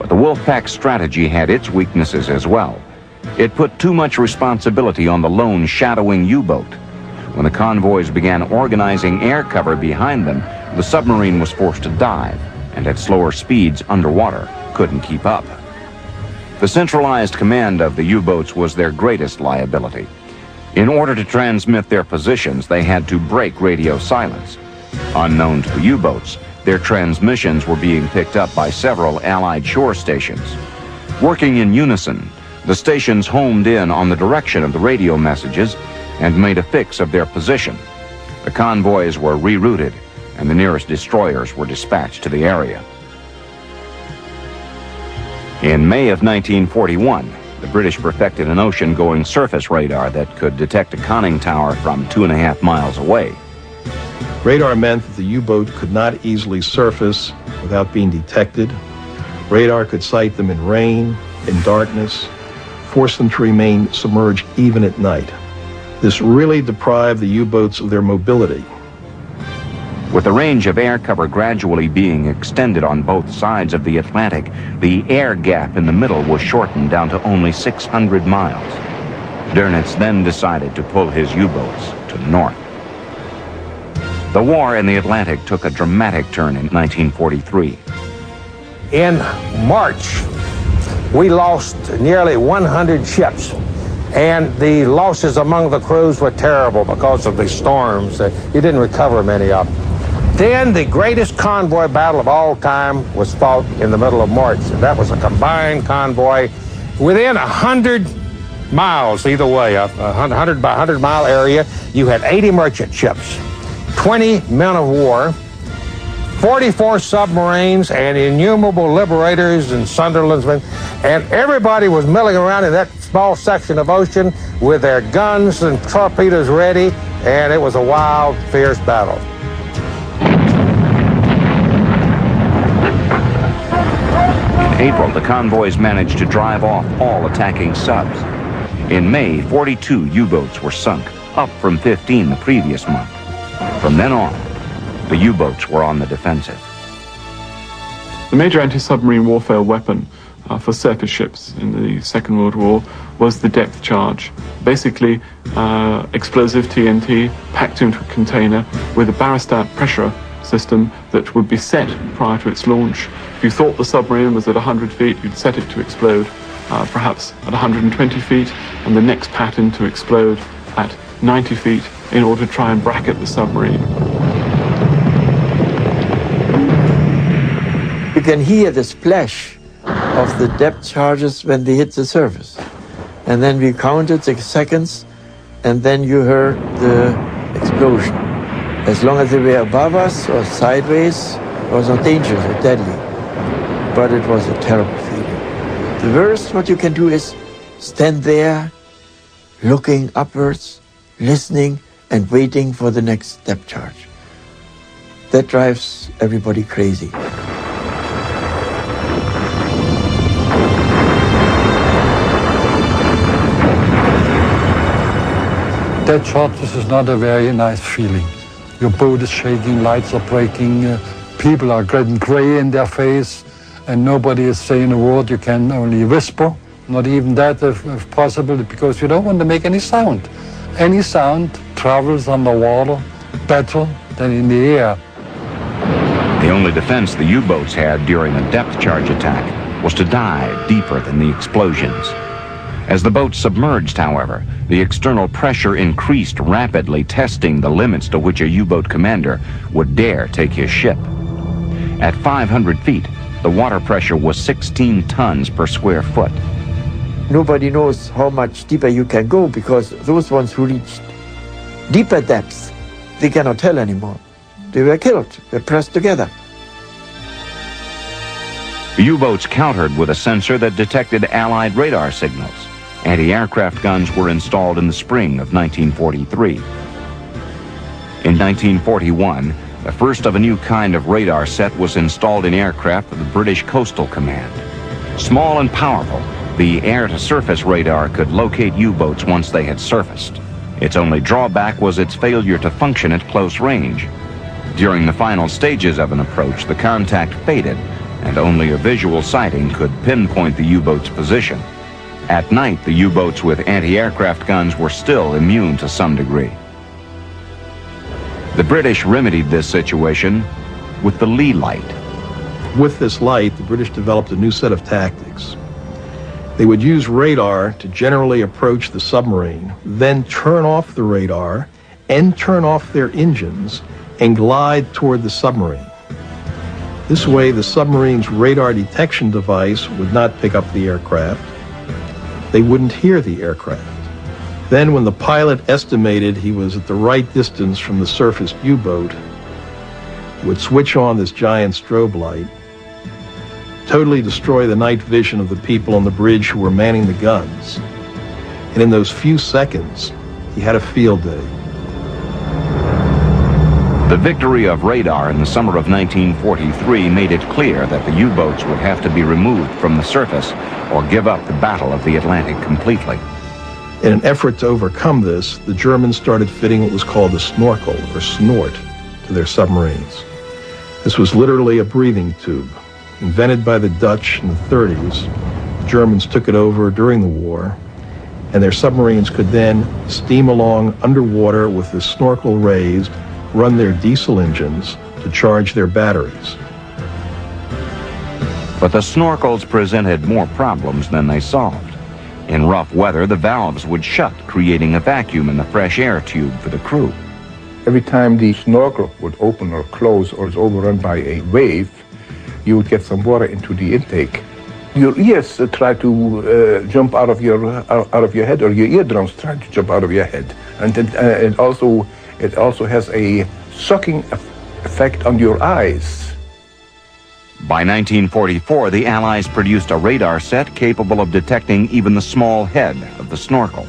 But the Wolfpack strategy had its weaknesses as well. It put too much responsibility on the lone shadowing U-boat. When the convoys began organizing air cover behind them, the submarine was forced to dive, and at slower speeds underwater couldn't keep up. The centralized command of the U-boats was their greatest liability. In order to transmit their positions, they had to break radio silence. Unknown to the U-boats, their transmissions were being picked up by several Allied shore stations. Working in unison, the stations homed in on the direction of the radio messages and made a fix of their position. The convoys were rerouted, and the nearest destroyers were dispatched to the area. In May of 1941, the British perfected an ocean-going surface radar that could detect a conning tower from 2.5 miles away. Radar meant that the U-boat could not easily surface without being detected. Radar could sight them in rain, in darkness, force them to remain submerged even at night. This really deprived the U-boats of their mobility. With the range of air cover gradually being extended on both sides of the Atlantic, the air gap in the middle was shortened down to only 600 miles. Dönitz then decided to pull his U-boats to the north. The war in the Atlantic took a dramatic turn in 1943. In March, we lost nearly 100 ships, and the losses among the crews were terrible because of the storms. You didn't recover many of them. Then the greatest convoy battle of all time was fought in the middle of March, and that was a combined convoy within 100 miles either way, a 100 by 100 mile area. You had 80 merchant ships, 20 men of war, 44 submarines, and innumerable Liberators and Sunderlandsmen, and everybody was milling around in that small section of ocean with their guns and torpedoes ready, and it was a wild, fierce battle. In April, the convoys managed to drive off all attacking subs. In May, 42 U-boats were sunk, up from 15 the previous month. From then on, the U-boats were on the defensive. The major anti-submarine warfare weapon for surface ships in the Second World War was the depth charge. Basically, explosive TNT packed into a container with a barostat pressure system that would be set prior to its launch. If you thought the submarine was at 100 feet, you'd set it to explode perhaps at 120 feet, and the next pattern to explode at 90 feet in order to try and bracket the submarine. You can hear the splash of the depth charges when they hit the surface. And then we counted the seconds, and then you heard the explosion. As long as they were above us or sideways, it was not dangerous or deadly. But it was a terrible feeling. The worst what you can do is stand there, looking upwards, listening, and waiting for the next depth charge. That drives everybody crazy. Dead charges is not a very nice feeling. Your boat is shaking, lights are breaking, people are getting gray in their face, and nobody is saying a word. You can only whisper, not even that if possible, because you don't want to make any sound. Any sound travels underwater better than in the air. The only defense the U-boats had during a depth charge attack was to dive deeper than the explosions. As the boat submerged, however, the external pressure increased rapidly, testing the limits to which a U-boat commander would dare take his ship. At 500 feet, the water pressure was 16 tons per square foot. Nobody knows how much deeper you can go, because those ones who reached deeper depths, they cannot tell anymore. They were killed, they were pressed together. The U-boats countered with a sensor that detected Allied radar signals. Anti-aircraft guns were installed in the spring of 1943. In 1941, the first of a new kind of radar set was installed in aircraft of the British Coastal Command. Small and powerful, the air-to-surface radar could locate U-boats once they had surfaced. Its only drawback was its failure to function at close range. During the final stages of an approach, the contact faded, and and only a visual sighting could pinpoint the U-boat's position. At night, the U-boats with anti-aircraft guns were still immune to some degree. The British remedied this situation with the Lee light. With this light, the British developed a new set of tactics. They would use radar to generally approach the submarine, then turn off the radar and turn off their engines and glide toward the submarine. This way, the submarine's radar detection device would not pick up the aircraft. They wouldn't hear the aircraft. Then, when the pilot estimated he was at the right distance from the surfaced U-boat, he would switch on this giant strobe light, totally destroy the night vision of the people on the bridge who were manning the guns. And in those few seconds, he had a field day. The victory of radar in the summer of 1943 made it clear that the U-boats would have to be removed from the surface or give up the Battle of the Atlantic completely. In an effort to overcome this, the Germans started fitting what was called a snorkel, or snort, to their submarines. This was literally a breathing tube. Invented by the Dutch in the 30s, the Germans took it over during the war, and their submarines could then steam along underwater with the snorkel raised, run their diesel engines to charge their batteries. But the snorkels presented more problems than they solved. In rough weather, the valves would shut, creating a vacuum in the fresh air tube for the crew. Every time the snorkel would open or close or is overrun by a wave, you would get some water into the intake. Your ears try to jump out of your head, or your eardrums try to jump out of your head, and it also has a sucking effect on your eyes. By 1944, the Allies produced a radar set capable of detecting even the small head of the snorkel.